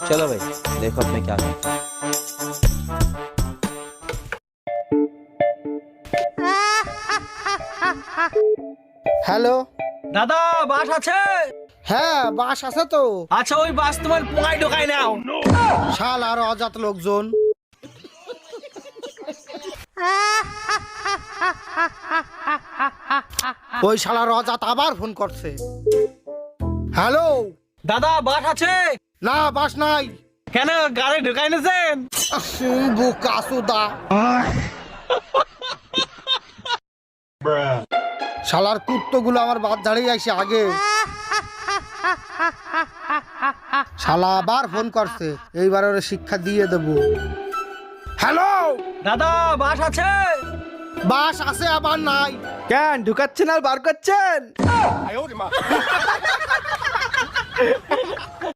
चलो भाई देखो अब मैं क्या करता हूँ। হ্যালো। দাদা বাস আছে? হ্যাঁ বাস আছে তো। আচ্ছা ওই বাস তোমার পোঙায় ঢোকায় নাও। শাল আর অজাত লোকজন। ওই শালার অজাত আবার ফোন করছে। হ্যালো। দাদা বাস আছে? না বাস নাই। কেন গাড়ি ঢোকায় নেছেন? বোকা সুদা। শালার কুত্তগুলো আমার বাদ দাঁড়িয়ে আসে আগে। শালা আবার ফোন করছে, এইবার ওর শিক্ষা দিয়ে দেব। হ্যালো। দাদা বাস আছে? বাস আছে আবার নাই। কেন ঢুকাচ্ছেন আর বার করছেন?